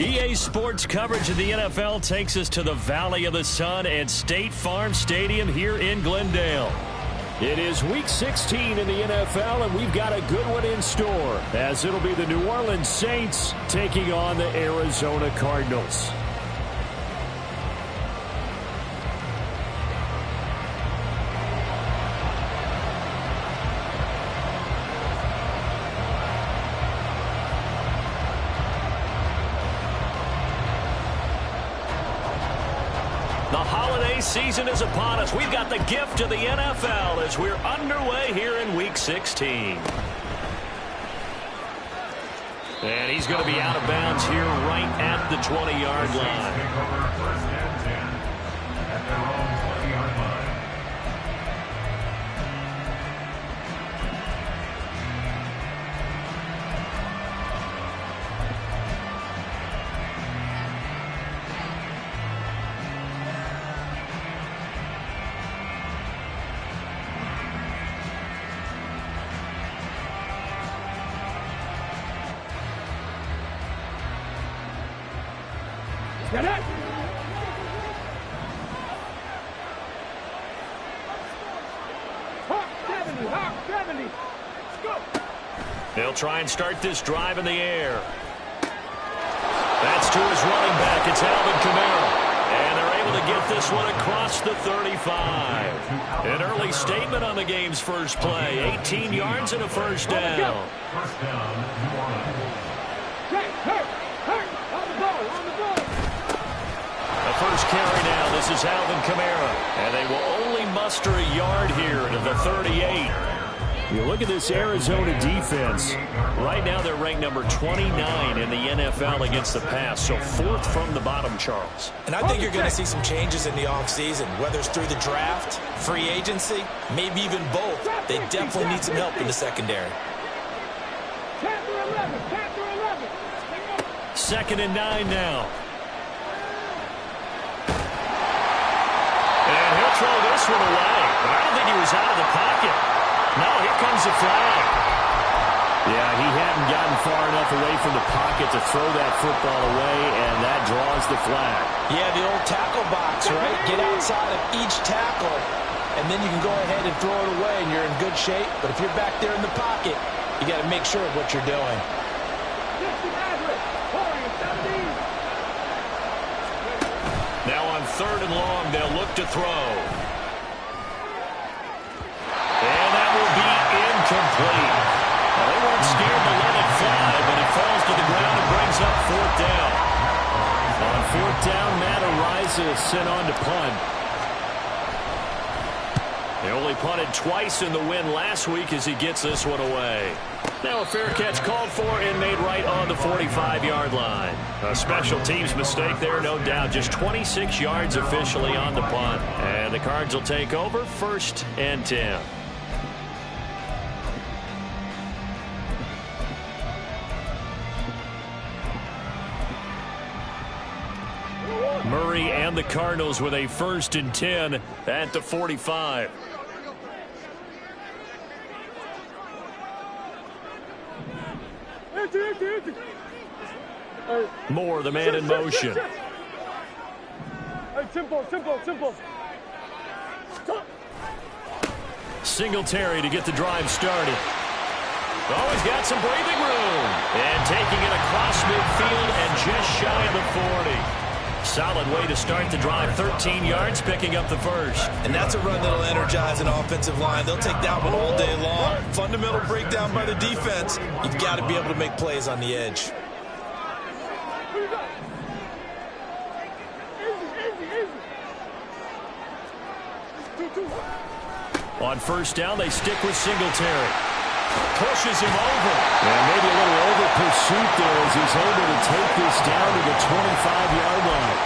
EA Sports coverage of the NFL takes us to the Valley of the Sun at State Farm Stadium here in Glendale. It is Week 16 in the NFL, and we've got a good one in store, as it'll be the New Orleans Saints taking on the Arizona Cardinals. Season is upon us. We've got the gift of the NFL as we're underway here in Week 16. And he's going to be out of bounds here right at the 20-yard line. Get it! Hawk 70, Hawk 70. Let's go. They'll try and start this drive in the air. That's to his running back. It's Alvin Kamara. And they're able to get this one across the 35. An early statement on the game's first play. 18 yards and a first down. First down, New Orleans. Hurt. On the ball. The first carry now. This is Alvin Kamara. And they will only muster a yard here to the 38. You look at this Arizona defense. Right now they're ranked number 29 in the NFL against the pass. So fourth from the bottom, Charles. And I think you're going to see some changes in the offseason, whether it's through the draft, free agency, maybe even both. They definitely need some help in the secondary. 2nd and 9 now. Throw this one away, but I don't think he was out of the pocket. No, here comes the flag. Yeah, he hadn't gotten far enough away from the pocket to throw that football away, and that draws the flag. Yeah, the old tackle box, right? Get outside of each tackle, and then you can go ahead and throw it away, and you're in good shape. But if you're back there in the pocket, you got to make sure of what you're doing. Now on 3rd and long, they'll look to throw. And that will be incomplete. Well, they weren't scared to let it fly, but it falls to the ground and brings up 4th down. On 4th down, Matt Araiza is sent on to punt. They only punted twice in the win last week as he gets this one away. Now a fair catch called for and made right on the 45-yard line. A special teams mistake there, no doubt. Just 26 yards officially on the punt. And the Cards will take over 1st and 10. Murray and the Cardinals with a 1st and 10 at the 45. Moore, the man in motion. Simple. Singletary to get the drive started. Oh, he's got some breathing room. And taking it across midfield and just shy of the 40. Solid way to start the drive. 13 yards, picking up the first. And that's a run that'll energize an offensive line. They'll take that one all day long. Fundamental breakdown by the defense. You've got to be able to make plays on the edge. On 1st down, they stick with Singletary. Pushes him over. And maybe a little over pursuit there as he's able to take this down to the 25-yard line.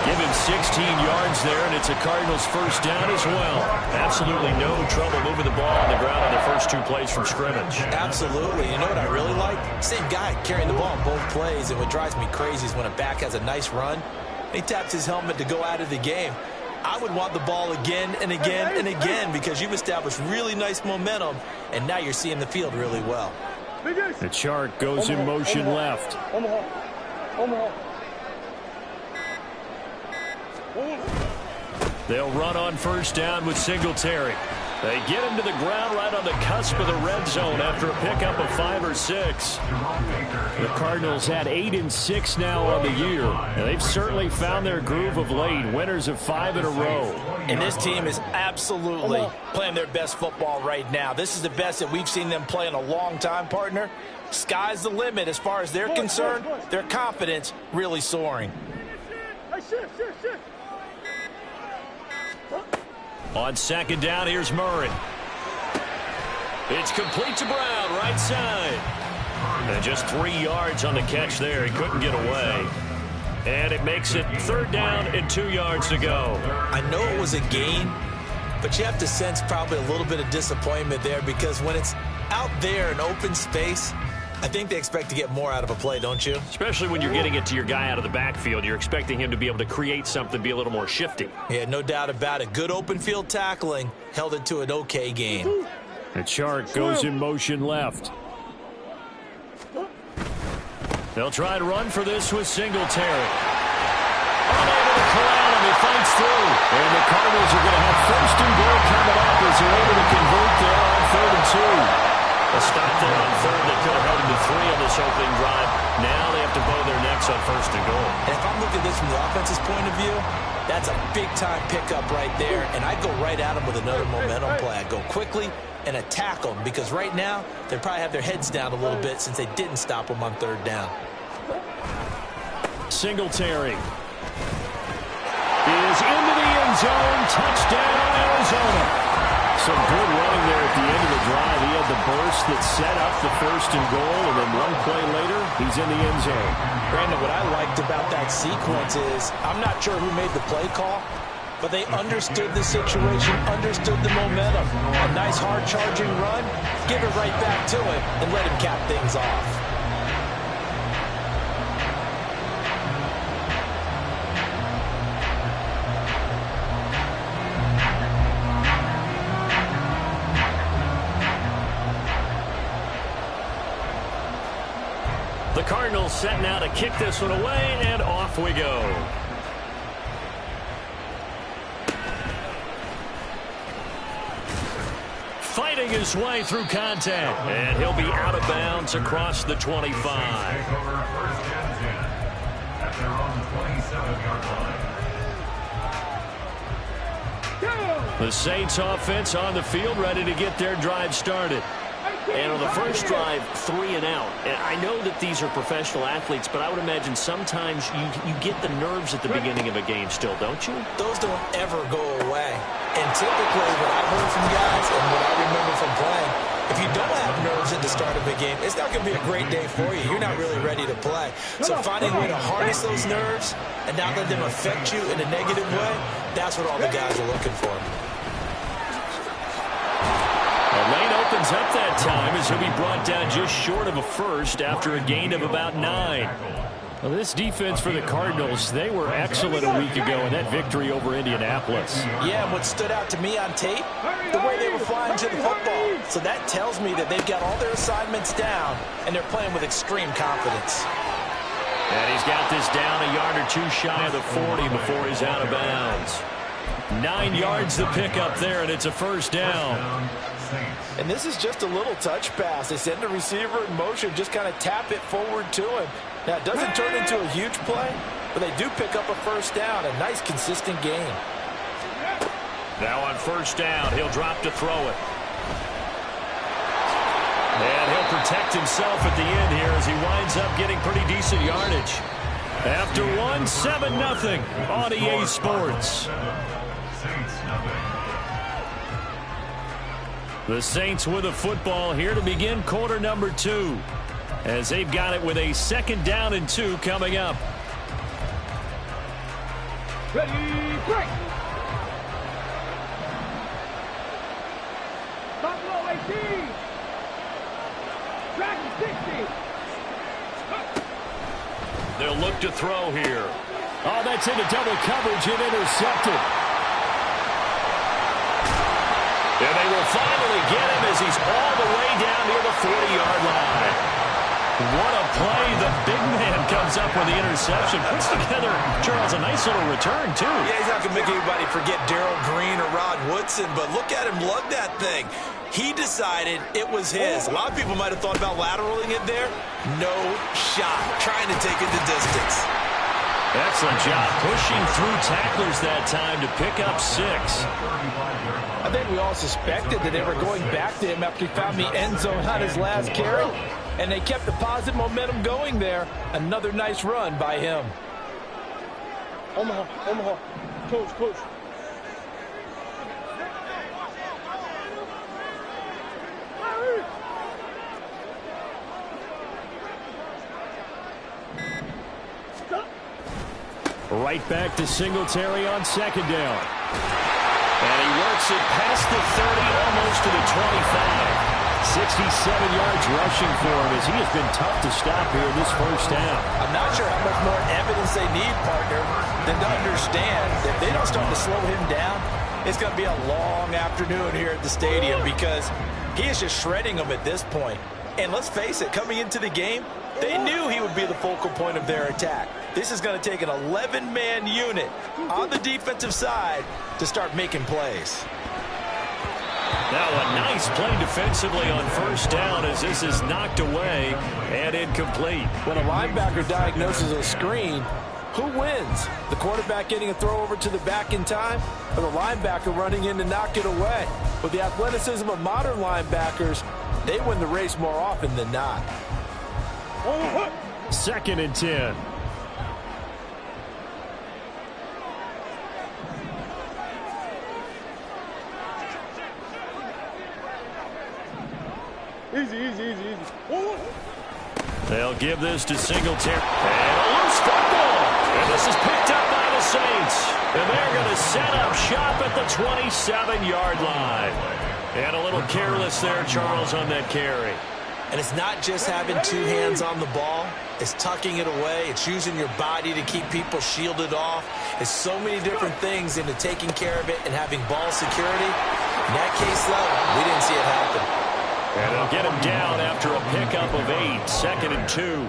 Give him 16 yards there, and it's a Cardinals first down as well. Absolutely no trouble moving the ball on the ground on the first 2 plays from scrimmage. Absolutely. You know what I really like? Same guy carrying the ball on both plays, and what drives me crazy is when a back has a nice run, he taps his helmet to go out of the game. I would want the ball again and again and again because you've established really nice momentum, and now you're seeing the field really well. The chart goes in motion left. They'll run on first down with Singletary. They get him to the ground right on the cusp of the red zone after a pickup of 5 or 6. The Cardinals had 8 and 6 now on the year. And they've certainly found their groove of late. Winners of 5 in a row. And this team is absolutely playing their best football right now. This is the best that we've seen them play in a long time, partner. Sky's the limit as far as they're concerned. Their confidence really soaring. On second down, here's Murray. It's complete to Brown, right side. And just 3 yards on the catch there. He couldn't get away. And it makes it 3rd down and 2 yards to go. I know it was a gain, but you have to sense probably a little bit of disappointment there because when it's out there in open space, I think they expect to get more out of a play, don't you? Especially when you're getting it to your guy out of the backfield. You're expecting him to be able to create something, be a little more shifty. Yeah, no doubt about it. Good open field tackling held it to an okay gain. The chart goes in motion left. They'll try to run for this with Singletary. Unable to corral him. He fights through. And the Cardinals are going to have 1st and goal coming up as they're able to convert there on 3rd and 2. A stop there on 3rd. They could have held him to 3 on this opening drive. Now they have to bow their necks on 1st and goal. And if I'm looking at this from the offense's point of view, that's a big-time pickup right there. And I'd go right at him with another momentum play. I'd go quickly and attack them because right now they probably have their heads down a little bit since they didn't stop them on 3rd down. Singletary is into the end zone. Touchdown, Arizona. Some good running there at the end of the drive. He had the burst that set up the 1st and goal, and then 1 play later, he's in the end zone. Brandon, what I liked about that sequence is I'm not sure who made the play call, but they understood the situation, understood the momentum. A nice hard-charging run, give it right back to him, and let him cap things off. The Cardinals set now to kick this one away, and off we go. Fighting his way through contact, and he'll be out of bounds across the 25. The Saints offense on the field, ready to get their drive started. And on the first drive, 3 and out. And I know that these are professional athletes, but I would imagine sometimes you get the nerves at the beginning of a game still, don't you? Those don't ever go away. And typically what I've heard from guys and what I remember from playing, if you don't have nerves at the start of a game, it's not going to be a great day for you. You're not really ready to play. So finding a way to harness those nerves and not let them affect you in a negative way, that's what all the guys are looking for. Lane opens up that time as he'll be brought down just short of a first after a gain of about 9. Well, this defense for the Cardinals, they were excellent a week ago in that victory over Indianapolis. Yeah, and what stood out to me on tape, the way they were flying to the football. So that tells me that they've got all their assignments down, and they're playing with extreme confidence. And he's got this down a yard or 2 shy of the 40 before he's out of bounds. 9 yards the pickup there, and it's a first down. And this is just a little touch pass. They send the receiver in motion, just kind of tap it forward to him. Now, it doesn't turn into a huge play, but they do pick up a first down, a nice, consistent gain. Now on first down, he'll drop to throw it. And he'll protect himself at the end here as he winds up getting pretty decent yardage. After 7-0 on EA Sports. The Saints with a football here to begin quarter number 2, as they've got it with a 2nd down and 2 coming up. Ready, break. Buffalo 18. Dragon 60. They'll look to throw here. Oh, that's into double coverage and intercepted. And they will finally get him as he's all the way down near the 40-yard line. What a play. The big man comes up with the interception. Puts together, Charles, a nice little return, too. Yeah, he's not going to make anybody forget Darrell Green or Rod Woodson, but look at him lug that thing. He decided it was his. A lot of people might have thought about lateraling it there. No shot. Trying to take it the distance. Excellent job pushing through tacklers that time to pick up 6. I think we all suspected that they were going back to him after he found the end zone on his last carry, and they kept the positive momentum going there. Another nice run by him. Omaha. Coach. Right back to Singletary on 2nd down. And he works it past the 30, almost to the 25. 67 yards rushing for him as he has been tough to stop here in this first down. I'm not sure how much more evidence they need, partner, than to understand that if they don't start to slow him down, it's going to be a long afternoon here at the stadium because he is just shredding them at this point. And let's face it, coming into the game, they knew he would be the focal point of their attack. This is going to take an 11-man unit on the defensive side to start making plays. Now a nice play defensively on 1st down as this is knocked away and incomplete. When a linebacker diagnoses a screen, who wins? The quarterback getting a throw over to the back in time, or the linebacker running in to knock it away? With the athleticism of modern linebackers, they win the race more often than not. 2nd and 10. Easy. They'll give this to Singletary. And a loose football. And this is picked up by the Saints. And they're going to set up shop at the 27-yard line. And a little careless there, Charles, on that carry. And it's not just having 2 hands on the ball. It's tucking it away. It's using your body to keep people shielded off. It's so many different things into taking care of it and having ball security. In that case, though, we didn't see it happen. And they'll get him down after a pickup of 8, 2nd and 2.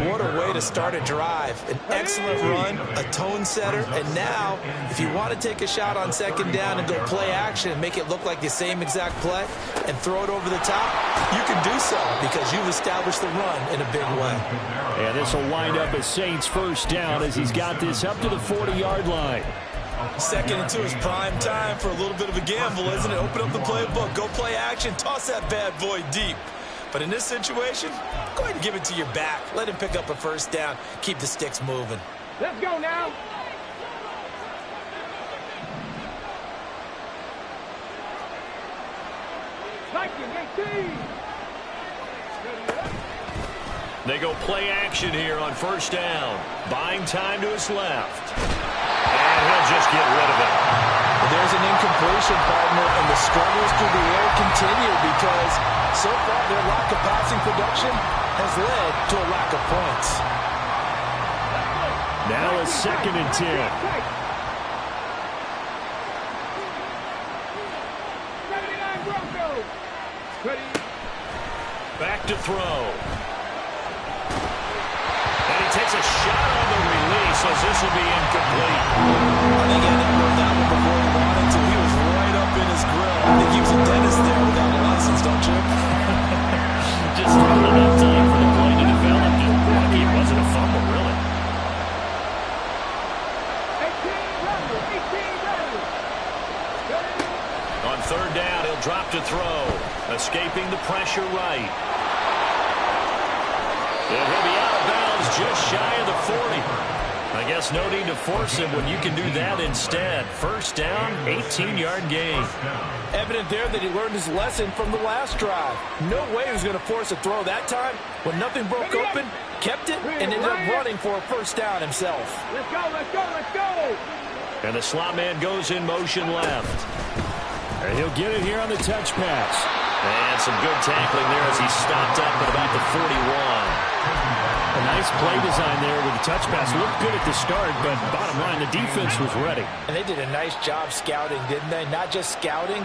What a way to start a drive. An excellent run, a tone setter, and now, if you want to take a shot on 2nd down and go play action and make it look like the same exact play and throw it over the top, you can do so because you've established the run in a big way. And this will wind up as Saints 1st down as he's got this up to the 40-yard line. 2nd and 2 is prime time for a little bit of a gamble, isn't it? Open up the playbook, go play action, toss that bad boy deep. But in this situation, go ahead and give it to your back. Let him pick up a 1st down. Keep the sticks moving. Let's go now. Viking 18. They go play action here on 1st down. Buying time to his left. And he'll just get rid of it. There's an incompletion, partner, and the struggles through the air continue because so far their lack of passing production has led to a lack of points. Now a 2nd and 10. Back to throw. And he takes a shot on the release as this will be incomplete. I think I didn't know that one before he wanted to. He was right up in his grill. I think he was a dentist there without a license, don't you? Just not enough time for the play to develop. Lucky it wasn't a fumble, really. 18 On 3rd down, he'll drop to throw. Escaping the pressure right. And he'll be out of bounds just shy of the 40. I guess no need to force him when you can do that instead. First down, 18-yard gain. Evident there that he learned his lesson from the last drive. No way he was going to force a throw that time. When nothing broke open, kept it, and ended up running for a first down himself. Let's go, let's go, let's go! And the slot man goes in motion left. And he'll get it here on the touch pass. And some good tackling there as he stopped up at about the 41. A nice play design there with the touch pass. Looked good at the start, but bottom line, the defense was ready. And they did a nice job scouting, didn't they? Not just scouting,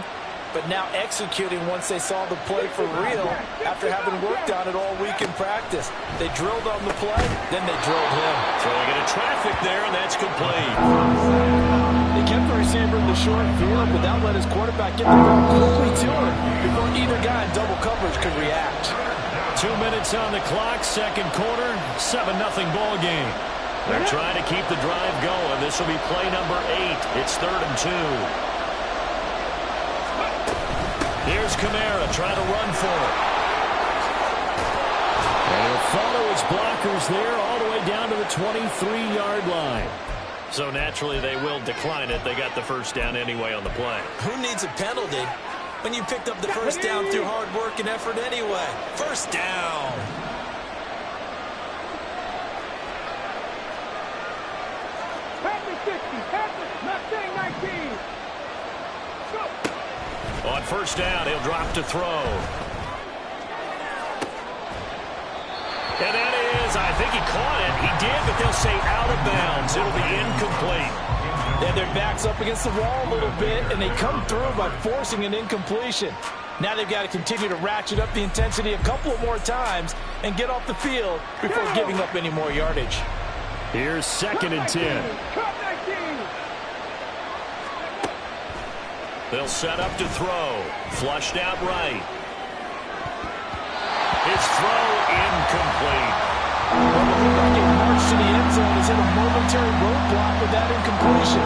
but now executing once they saw the play for real after having worked on it all week in practice. They drilled on the play, then they drilled him. Throwing into traffic there, and that's complete. They kept the receiver in the short field, but that let his quarterback get the ball quickly to him before either guy in double coverage could react. 2 minutes on the clock, second quarter, 7-0 ball game. They're trying to keep the drive going. This will be play number 8. It's 3rd and 2. Here's Kamara trying to run for it. And he'll follow his blockers there all the way down to the 23-yard line. So naturally they will decline it. They got the first down anyway on the play. Who needs a penalty when you picked up the first down through hard work and effort anyway? First down. Patrick 60, Patrick, not saying 19. Go. On first down, he'll drop to throw. And that is, I think he caught it. He did, but they'll say out of bounds. It'll be incomplete. Then their back's up against the wall a little bit, and they come through by forcing an incompletion. Now they've got to continue to ratchet up the intensity a couple of more times and get off the field before giving up any more yardage. Here's 2nd and 10. Cut 19. They'll set up to throw. Flushed out right. His throw incomplete. Well, it looked like a march to the end zone is in a momentary roadblock with that incompletion.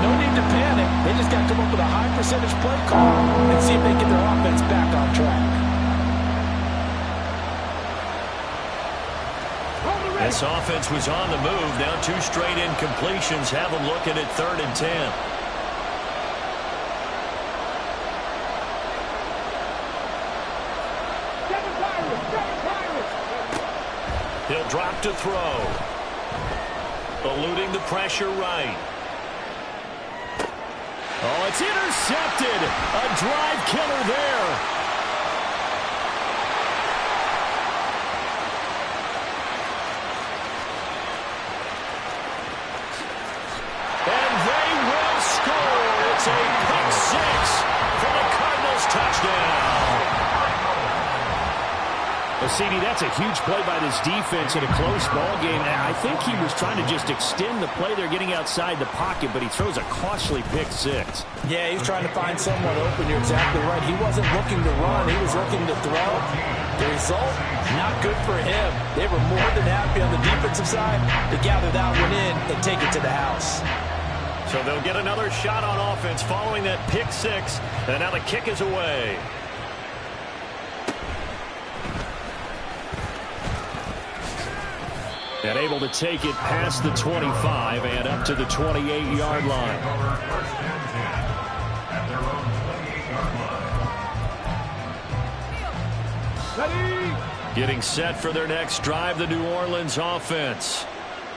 No need to panic. They just got to come up with a high percentage play call and see if they get their offense back on track. This offense was on the move. Now 2 straight incompletions have them looking at 3rd and 10. He'll drop to throw. Eluding the pressure right. Oh, it's intercepted. A drive killer there. And they will score. It's a pick 6 for the Cardinals touchdown. Well, CD, that's a huge play by this defense in a close ball game. I think he was trying to just extend the play. They're getting outside the pocket, but he throws a costly pick 6. Yeah, he's trying to find someone open. You're exactly right. He wasn't looking to run. He was looking to throw. The result, not good for him. They were more than happy on the defensive side to gather that one in and take it to the house. So they'll get another shot on offense following that pick 6, and now the kick is away. And able to take it past the 25 and up to the 28-yard line. Getting set for their next drive, the New Orleans offense.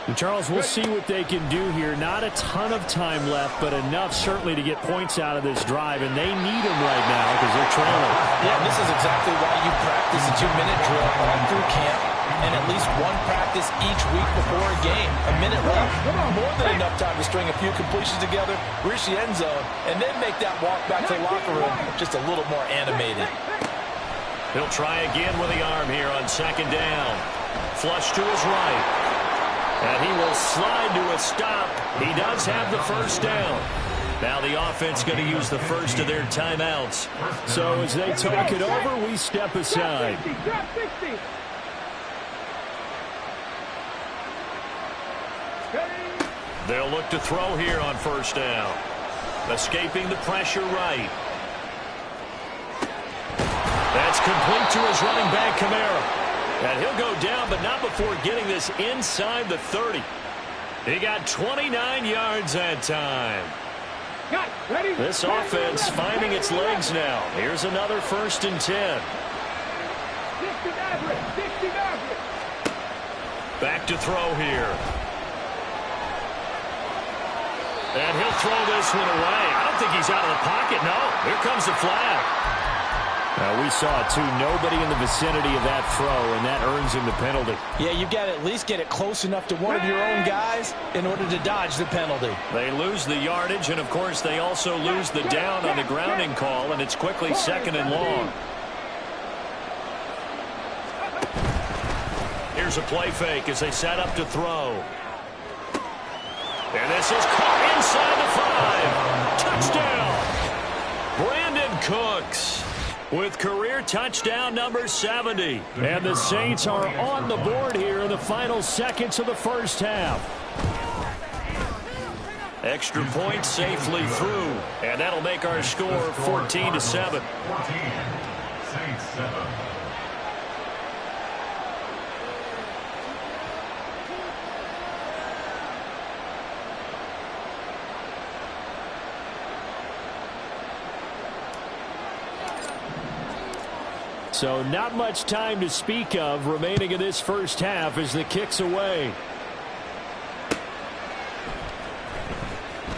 And Charles, we'll see what they can do here. Not a ton of time left, but enough certainly to get points out of this drive, and they need them right now because they're trailing. Yeah, this is exactly why you practice a 2-minute drill all through camp and at least one practice each week before a game. A minute left, more than enough time to string a few completions together, reach the end zone, and then make that walk back to the locker room just a little more animated. He'll try again with the arm here on 2nd down. Flush to his right. And he will slide to a stop. He does have the first down. Now the offense going to use the first of their timeouts. So as they talk it over, we step aside. They'll look to throw here on first down. Escaping the pressure right. That's complete to his running back, Kamara. And he'll go down, but not before getting this inside the 30. He got 29 yards that time. This offense finding its legs now. Here's another 1st and 10. Back to throw here. And he'll throw this one away. I don't think he's out of the pocket. No, here comes the flag. We saw it, too. Nobody in the vicinity of that throw, and that earns him the penalty. Yeah, you've got to at least get it close enough to one of your own guys in order to dodge the penalty. They lose the yardage, and, of course, they also lose the down on the grounding call, and it's quickly 2nd and long. Here's a play fake as they set up to throw. And this is caught inside the 5. Touchdown! Brandon Cooks with career touchdown number 70. And the Saints are on the board here in the final seconds of the first half. Extra point safely through. And that'll make our score 14-7. 14. Saints 7. So not much time to speak of remaining in this first half as the kick's away.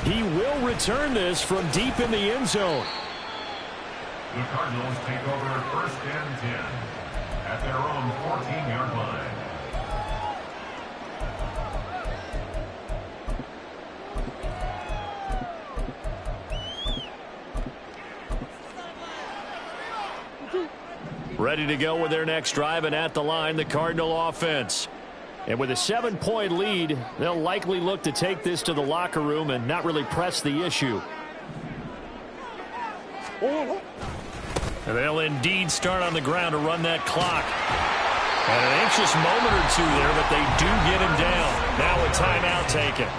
He will return this from deep in the end zone. The Cardinals take over 1st and 10 at their own 14-yard line. Ready to go with their next drive, and at the line, the Cardinal offense. And with a 7-point lead, they'll likely look to take this to the locker room and not really press the issue. And they'll indeed start on the ground to run that clock. And an anxious moment or two there, but they do get him down. Now a timeout taken.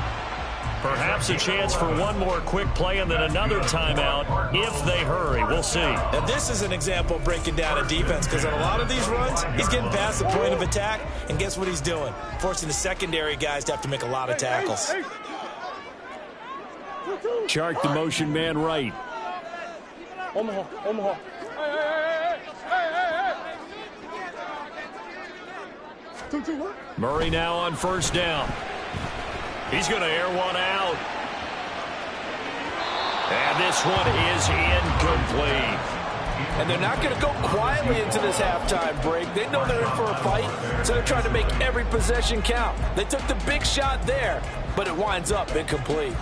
Perhaps a chance for one more quick play and then another timeout if they hurry. We'll see. And this is an example of breaking down a defense, because on a lot of these runs, he's getting past the point of attack, and guess what he's doing? Forcing the secondary guys to have to make a lot of tackles. Chark the motion man right. Omaha. Murray now on 1st down. He's going to air one out. And this one is incomplete. And they're not going to go quietly into this halftime break. They know they're in for a fight, so they're trying to make every possession count. They took the big shot there, but it winds up incomplete.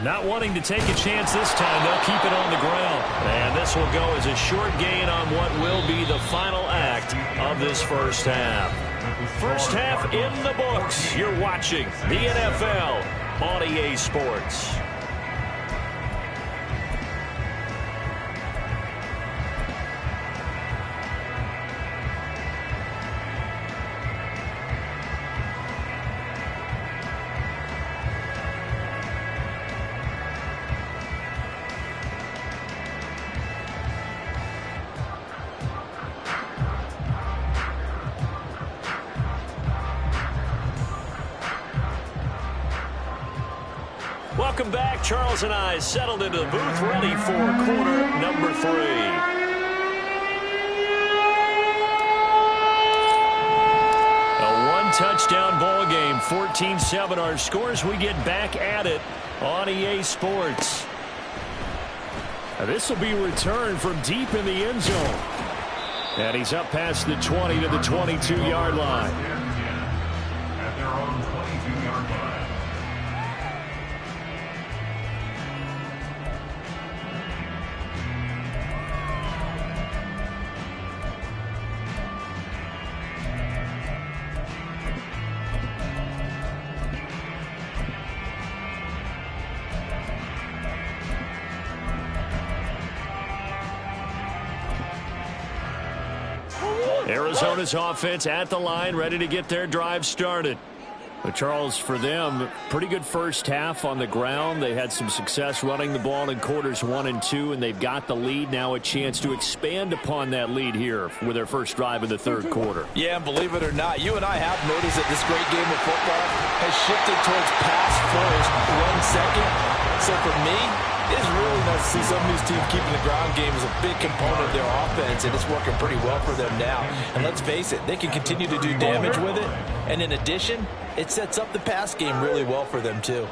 Not wanting to take a chance this time, they'll keep it on the ground. And this will go as a short gain on what will be the final act of this first half. First half in the books. You're watching the NFL on EA Sports. Welcome back. Charles and I settled into the booth, ready for quarter number 3. A one-touchdown ball game, 14-7 our scores. We get back at it on EA Sports. This will be returned from deep in the end zone. And he's up past the 20 to the 22-yard line. At their own 22-yard line. Arizona's offense at the line, ready to get their drive started. But Charles, for them, pretty good first half on the ground. They had some success running the ball in quarters 1 and 2, and they've got the lead. Now a chance to expand upon that lead here with their first drive in the third quarter. Yeah, and believe it or not, you and I have noticed that this great game of football has shifted towards pass first, run second. So for me, it's really nice to see some of these teams keeping the ground game as a big component of their offense, and it's working pretty well for them now. And let's face it, they can continue to do damage with it. And in addition, it sets up the pass game really well for them, too.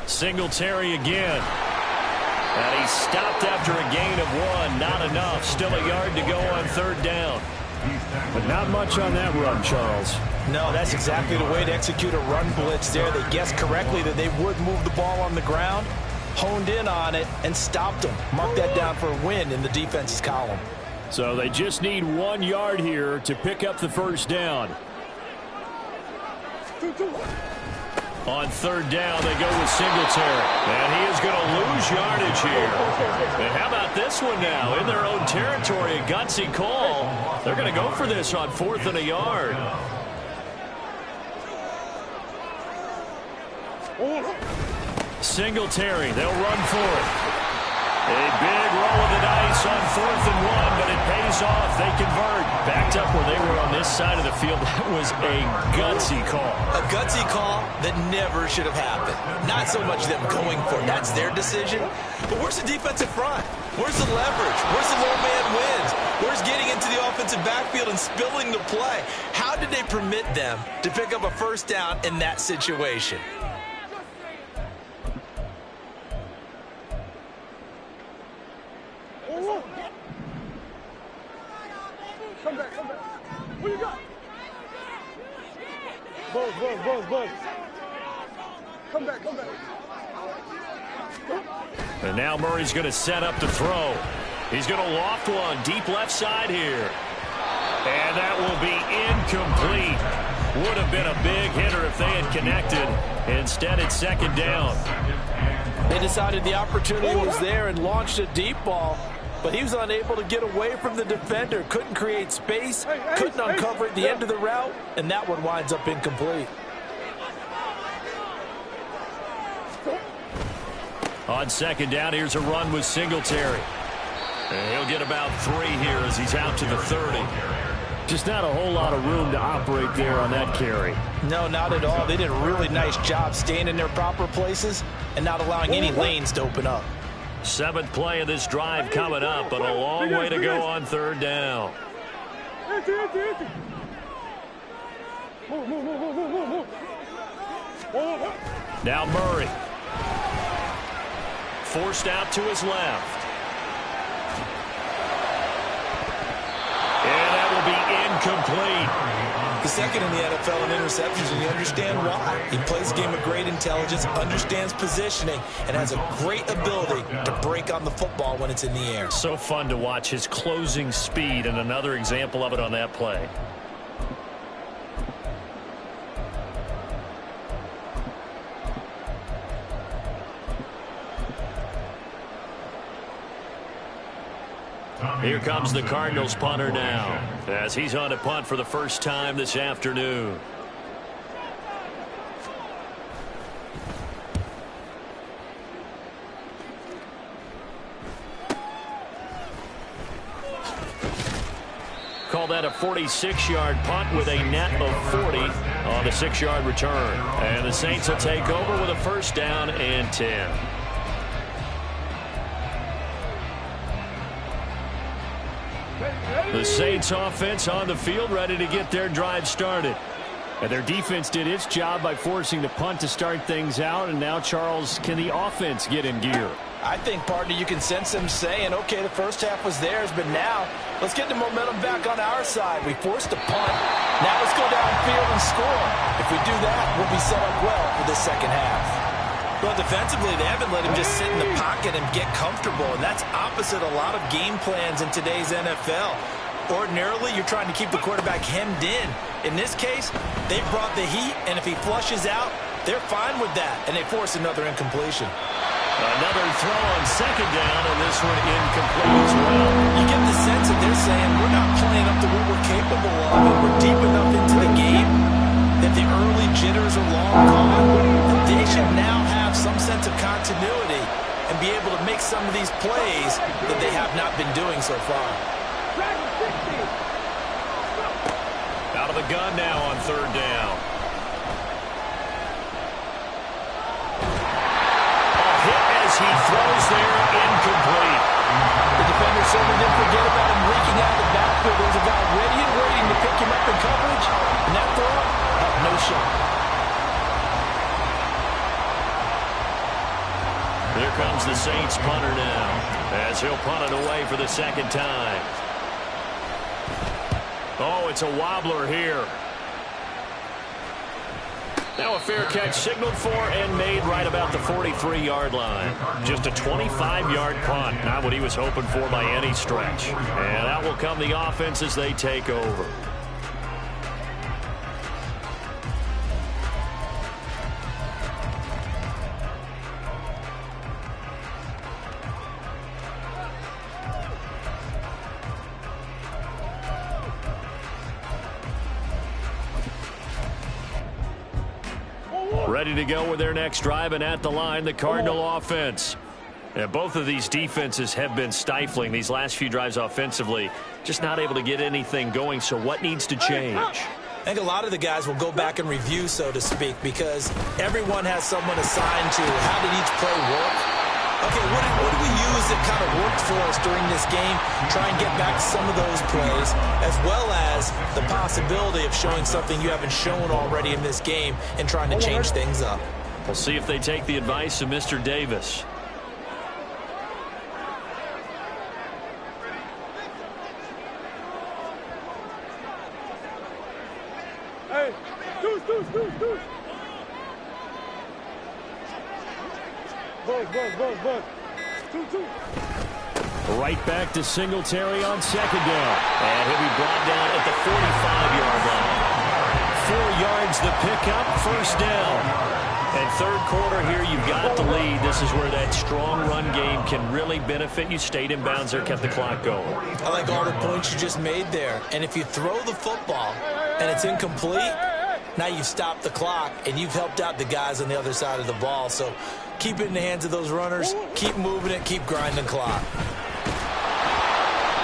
Singletary again. And he stopped after a gain of 1. Not enough. Still a yard to go on third down. But not much on that run, Charles. No, that's exactly the way to execute a run blitz there. They guessed correctly that they would move the ball on the ground, honed in on it, and stopped them. Mark that down for a win in the defense's column. So they just need 1 yard here to pick up the first down. On third down, they go with Singletary. And he is going to lose yardage here. And how about this one now? In their own territory, a gutsy call. They're going to go for this on 4th and a yard. Singletary, they'll run for it. A big roll of the dice on 4th and 1, but it pays off. They convert. Backed up where they were on this side of the field. That was a gutsy call. A gutsy call that never should have happened. Not so much them going for it. That's their decision. But where's the defensive front? Where's the leverage? Where's the low man wins? Where's getting into the offensive backfield and spilling the play? How did they permit them to pick up a first down in that situation? Come back. What you got? Buzz. Come back. And now Murray's going to set up the throw. He's going to loft one deep left side here. And that will be incomplete. Would have been a big hitter if they had connected. Instead, it's second down. They decided the opportunity was there and launched a deep ball. But he was unable to get away from the defender. Couldn't create space. Couldn't uncover at the end of the route. And that one winds up incomplete. On second down, here's a run with Singletary. And he'll get about 3 here as he's out to the 30. Just not a whole lot of room to operate there on that carry. No, not at all. They did a really nice job staying in their proper places and not allowing any lanes to open up. 7th play of this drive coming up, but a long way to go on third down. Now Murray. Forced out to his left. And that will be incomplete. The second in the NFL in interceptions, and you understand why. He plays a game of great intelligence, understands positioning, and has a great ability to break on the football when it's in the air. So fun to watch his closing speed, and another example of it on that play. Here comes the Cardinals punter now, as he's on to punt for the first time this afternoon. Call that a 46-yard punt with a net of 40 on the 6-yard return. And the Saints will take over with a first down and 10. The Saints offense on the field, ready to get their drive started. And their defense did its job by forcing the punt to start things out. And now, Charles, can the offense get in gear? I think, partner, you can sense them saying, okay, the first half was theirs, but now let's get the momentum back on our side. We forced a punt. Now let's go downfield and score. If we do that, we'll be set up well for the second half. Well, defensively, they haven't let him just sit in the pocket and get comfortable, and that's opposite a lot of game plans in today's NFL. Ordinarily, you're trying to keep the quarterback hemmed in. In this case, they brought the heat, and if he flushes out, they're fine with that, and they force another incompletion. Another throw on second down, and this one incomplete as well. You get the sense that they're saying we're not playing up to what we're capable of, and we're deep enough into the game that the early jitters are long gone. They should now have some sense of continuity and be able to make some of these plays that they have not been doing so far. Out of the gun now on third down. A hit as he throws there, incomplete. The defender certainly didn't forget about him leaking out of the backfield. There was a guy ready and waiting to pick him up in coverage, and that throw had no shot. Here comes the Saints punter now, as he'll punt it away for the second time. Oh, it's a wobbler here. Now a fair catch signaled for and made right about the 43-yard line. Just a 25-yard punt, not what he was hoping for by any stretch. And out will come the offense as they take over. Ready to go with their next drive, and at the line, the Cardinal offense. And both of these defenses have been stifling these last few drives offensively. Just not able to get anything going, so what needs to change? I think a lot of the guys will go back and review, so to speak, because everyone has someone assigned to how did each play work. Okay, what did we use that kind of worked for us during this game? Try and get back some of those plays, as well as the possibility of showing something you haven't shown already in this game and trying to change things up. We'll see if they take the advice of Mr. Davis. Hey, deuce. Buzz. 2. Right back to Singletary on second down. And he'll be brought down at the 45-yard line. 4 yards the pickup, first down. And third quarter here, you've got the lead. This is where that strong run game can really benefit you. Stayed in bounds there, kept the clock going. I like all the points you just made there. And if you throw the football and it's incomplete, now you've stopped the clock and you've helped out the guys on the other side of the ball. So keep it in the hands of those runners. Keep moving it. Keep grinding the clock.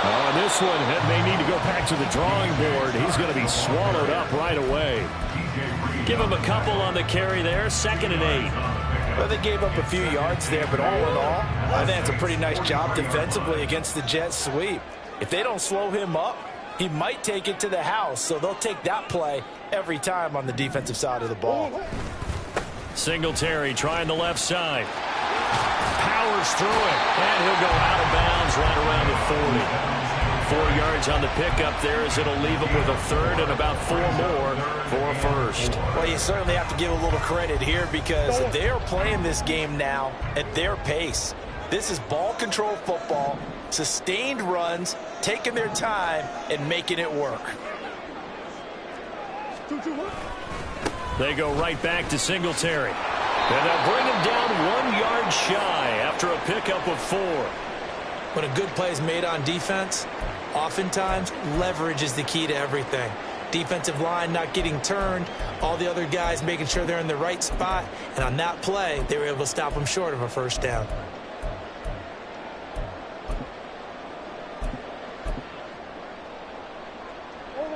On this one, they need to go back to the drawing board. He's going to be swallowed up right away. Give him a couple on the carry there. 2nd and 8. Well, they gave up a few yards there, but all in all, I think it's a pretty nice job defensively against the jet sweep. If they don't slow him up, he might take it to the house, so they'll take that play every time on the defensive side of the ball. Singletary trying the left side. Powers through it, and he'll go out of bounds right around the 40. 4 yards on the pickup there as it'll leave him with a third and about 4 more for a first. Well, you certainly have to give a little credit here because they are playing this game now at their pace. This is ball control football, sustained runs, taking their time and making it work. They go right back to Singletary. And they'll bring him down 1 yard shy after a pickup of 4. When a good play is made on defense, oftentimes leverage is the key to everything. Defensive line not getting turned, all the other guys making sure they're in the right spot, and on that play, they were able to stop them short of a first down.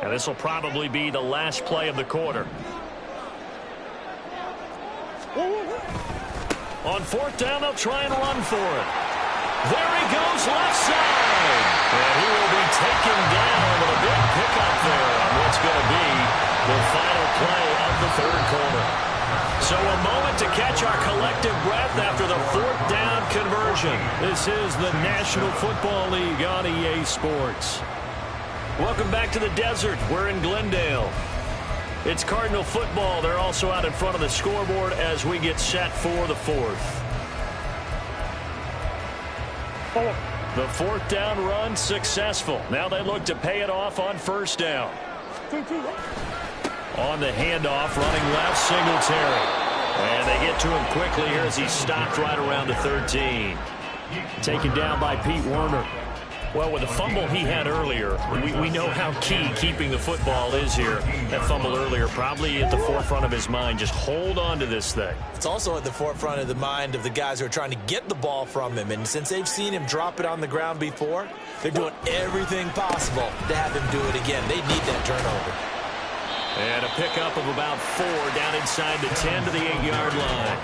And this will probably be the last play of the quarter. On 4th down, they'll try and run for it. There he goes, left side. And he will be taken down with a big pickup there on what's going to be the final play of the third quarter. So a moment to catch our collective breath after the 4th down conversion. This is the National Football League on EA Sports. Welcome back to the desert. We're in Glendale. It's Cardinal football. They're also out in front of the scoreboard as we get set for the 4th. The 4th down run successful. Now they look to pay it off on 1st down. On the handoff, running left, Singletary. And they get to him quickly here as he's stopped right around the 13. Taken down by Pete Werner. Well, with the fumble he had earlier, we know how key keeping the football is here. That fumble earlier probably at the forefront of his mind. Just hold on to this thing. It's also at the forefront of the mind of the guys who are trying to get the ball from him. And since they've seen him drop it on the ground before, they're doing everything possible to have him do it again. They need that turnover. And a pickup of about 4 down inside the 10 to the 8-yard line.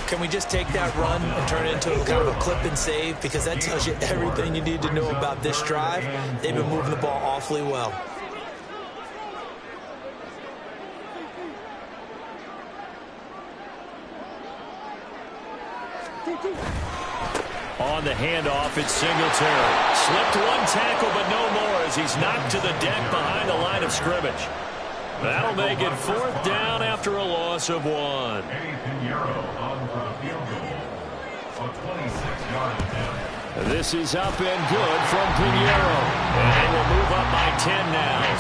Can we just take that run and turn it into kind of a clip and save? Because that tells you everything you need to know about this drive. They've been moving the ball awfully well. On the handoff, it's Singletary. Slipped one tackle, but no more as he's knocked to the deck behind the line of scrimmage. That'll make it 4th down after a loss of 1. Eddie Pinheiro on for the field goal. A 26-yard attempt. This is up and good from Pinheiro. And they will move up by 10 now,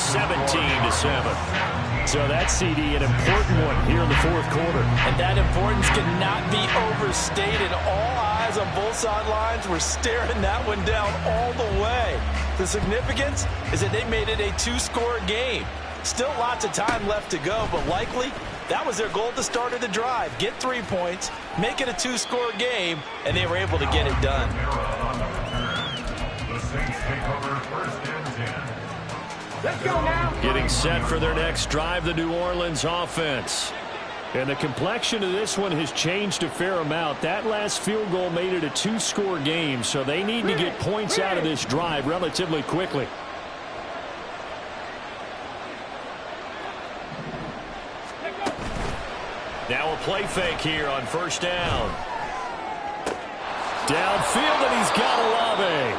17-7. So that CD, an important one here in the 4th quarter. And that importance cannot be overstated. All eyes on both sidelines were staring that one down all the way. The significance is that they made it a 2-score game. Still lots of time left to go, but likely that was their goal at the start of the drive. Get 3 points, make it a 2-score game, and they were able to get it done. The Saints take over 1st and 10. Let's go now. Getting set for their next drive, the New Orleans offense. And the complexion of this one has changed a fair amount. That last field goal made it a 2-score game, so they need to get points out of this drive relatively quickly. Now a play fake here on 1st down. Downfield, and he's got Olave.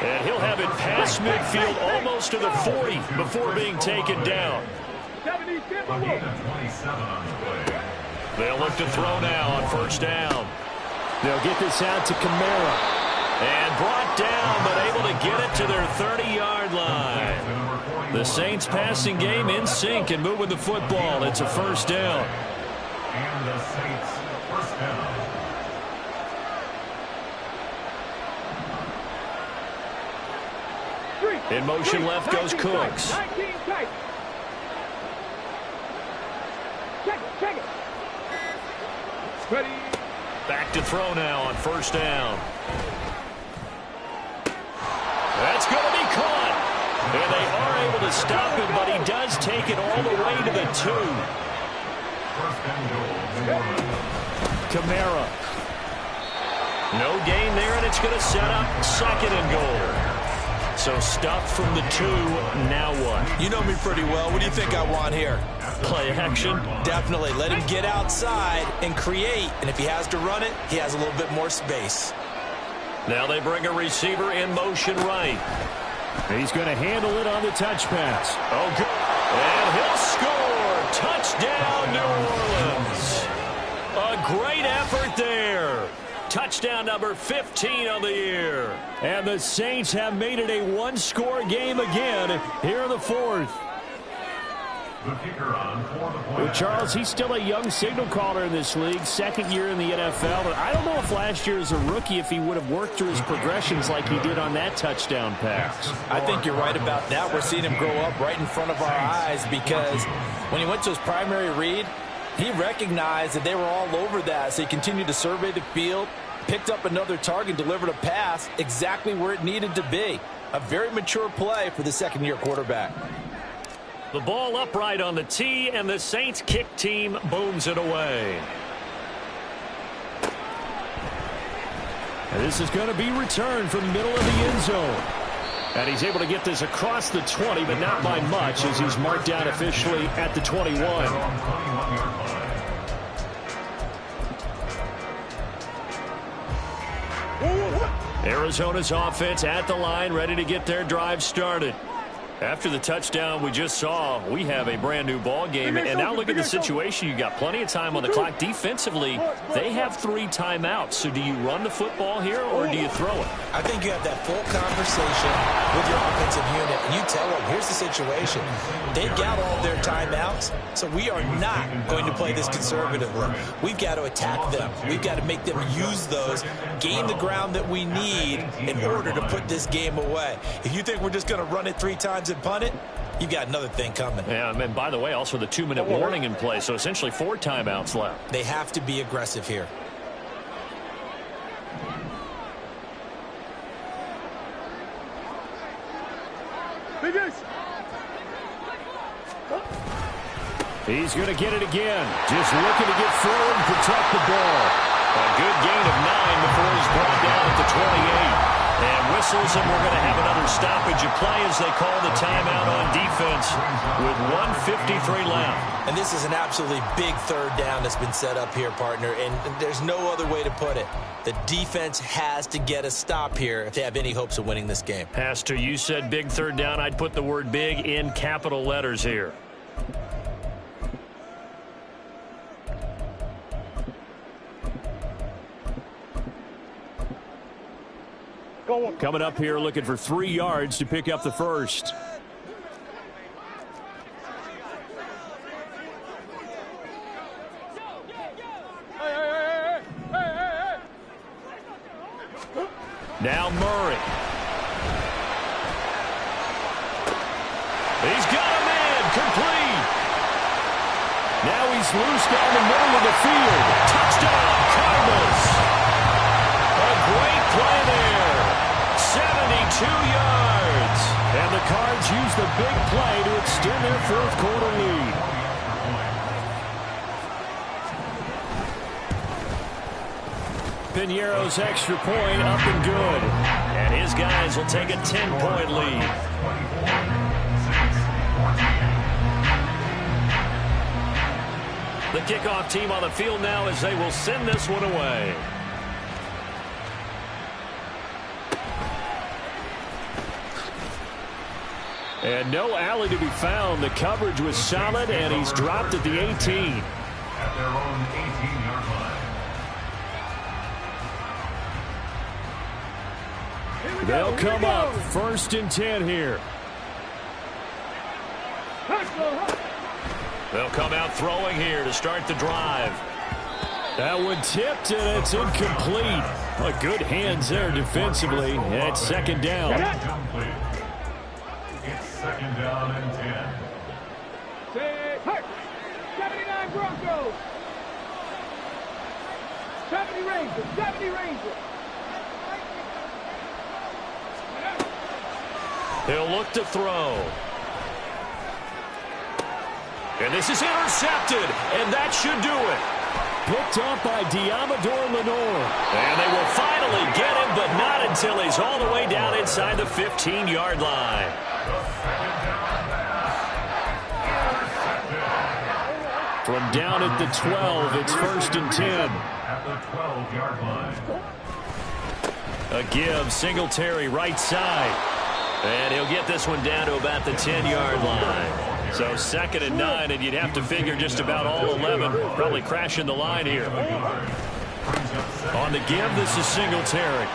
And he'll have it past midfield almost to the 40 before being taken down. They'll look to throw now on 1st down. They'll get this out to Kamara. And brought down, but able to get it to their 30-yard line. The Saints passing game in sync and moving the football. It's a 1st down. And the Saints 1st down. In motion left goes Cooks. Ready. Back to throw now on 1st down. That's going to be caught. And they are able to stop him, but he does take it all the way to the 2. 1st and goal. Kamara. No gain there, and it's going to set up 2nd and goal. So stuffed from the 2, now what? You know me pretty well. What do you think I want here? Play action? Definitely. Let him get outside and create. And if he has to run it, he has a little bit more space. Now they bring a receiver in motion right. He's going to handle it on the touch pass. Oh, good. And he'll score. Touchdown, New Orleans. A great effort there. Touchdown number 15 on the year. And the Saints have made it a 1-score game again here in the 4th. The kicker on for the point. Well, Charles, he's still a young signal caller in this league, 2nd year in the NFL. But I don't know if last year as a rookie, if he would have worked through his progressions like he did on that touchdown pass. I think you're right about that. We're seeing him grow up right in front of our eyes because when he went to his primary read, he recognized that they were all over that, so he continued to survey the field, picked up another target, delivered a pass exactly where it needed to be. A very mature play for the 2nd-year quarterback. The ball upright on the tee, and the Saints kick team booms it away. And this is going to be returned from the middle of the end zone. And he's able to get this across the 20, but not by much, as he's marked down officially at the 21. Arizona's offense at the line, ready to get their drive started. After the touchdown we just saw, we have a brand new ball game. And now look at the situation. You got plenty of time on the clock. Defensively, they have 3 timeouts. So do you run the football here or do you throw it? I think you have that full conversation with your offensive unit, and you tell them, here's the situation. They've got all their timeouts, so we are not going to play this conservatively. We've got to attack them. We've got to make them use those, gain the ground that we need in order to put this game away. If you think we're just going to run it 3 times and punt it, you've got another thing coming. Yeah, and by the way, also the 2-minute warning in play, so essentially 4 timeouts left. They have to be aggressive here. He's going to get it again. Just looking to get forward and protect the ball. A good gain of 9 before he's brought down at the 28. And whistles, and we're going to have another stoppage of play as they call the timeout on defense with 1:53 left. And this is an absolutely big 3rd down that's been set up here, partner, and there's no other way to put it. The defense has to get a stop here if they have any hopes of winning this game. Pastor, you said big 3rd down. I'd put the word big in capital letters here. Coming up here looking for 3 yards to pick up the first. Now Murray. He's got a man complete. Now he's loose down the middle of the field. Touchdown, Cardinals. A great play there. 72 yards. And the Cards use the big play to extend their 4th quarter lead. Piñeiro's extra point up and good. And his guys will take a 10-point lead. The kickoff team on the field now as they will send this one away. And no alley to be found. The coverage was solid, and he's dropped at the 18. At their own 18-yard line. They'll come up 1st and 10 here. They'll come out throwing here to start the drive. That one tipped, and it's incomplete. But good hands there defensively. And it's 2nd down. It's 2nd down and 10. 79 Broncos. 70 Rangers. 70 Rangers. He'll look to throw. And this is intercepted, and that should do it. Picked up by Diamador Lenore. And they will finally get him, but not until he's all the way down inside the 15-yard line. From down at the 12, it's 1st and 10. At the 12-yard line. A give, Singletary right side. And he'll get this one down to about the 10-yard line. So 2nd and 9, and you'd have to figure just about all 11 probably crashing the line here. On the give, this is Singletary.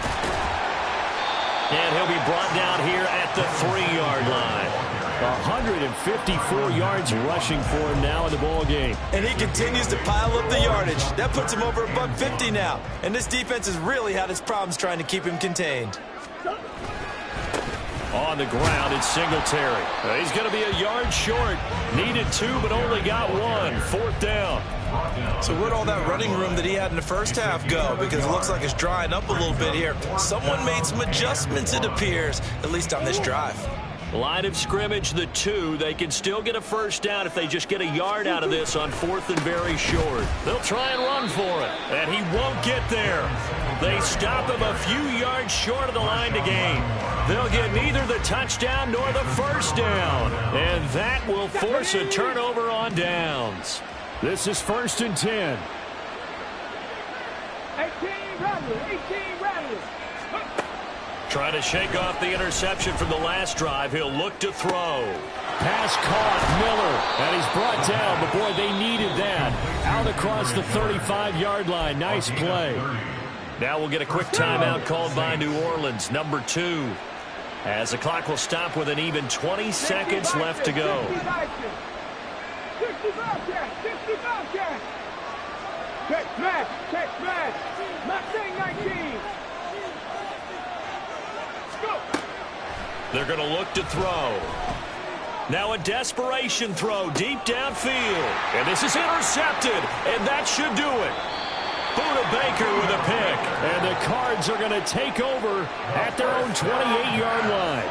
And he'll be brought down here at the 3-yard line. 154 yards rushing for him now in the ball game. And he continues to pile up the yardage. That puts him over $150 now. And this defense has really had its problems trying to keep him contained. On the ground, it's Singletary. He's going to be a yard short. Needed 2, but only got 1. 4th down. So where'd all that running room that he had in the first half go? Because it looks like it's drying up a little bit here. Someone made some adjustments, it appears, at least on this drive. Line of scrimmage, the 2. They can still get a first down if they just get a yard out of this on 4th and very short. They'll try and run for it, and he won't get there. They stop him a few yards short of the line to gain. They'll get neither the touchdown nor the first down, and that will force a turnover on downs. This is 1st and 10. 18 Rattlers. 18 Rattlers. Trying to shake off the interception from the last drive. He'll look to throw. Pass caught, Miller, and he's brought down, but boy, they needed that. Out across the 35-yard line. Nice play. Now we'll get a quick timeout called by New Orleans, number 2. As the clock will stop with an even 20 seconds left to go. 65 catch. Check smash. Mustang 19. Go. They're going to look to throw. Now a desperation throw deep downfield. And this is intercepted, and that should do it. Budda Baker with a pick. And the Cards are going to take over at their own 28-yard line.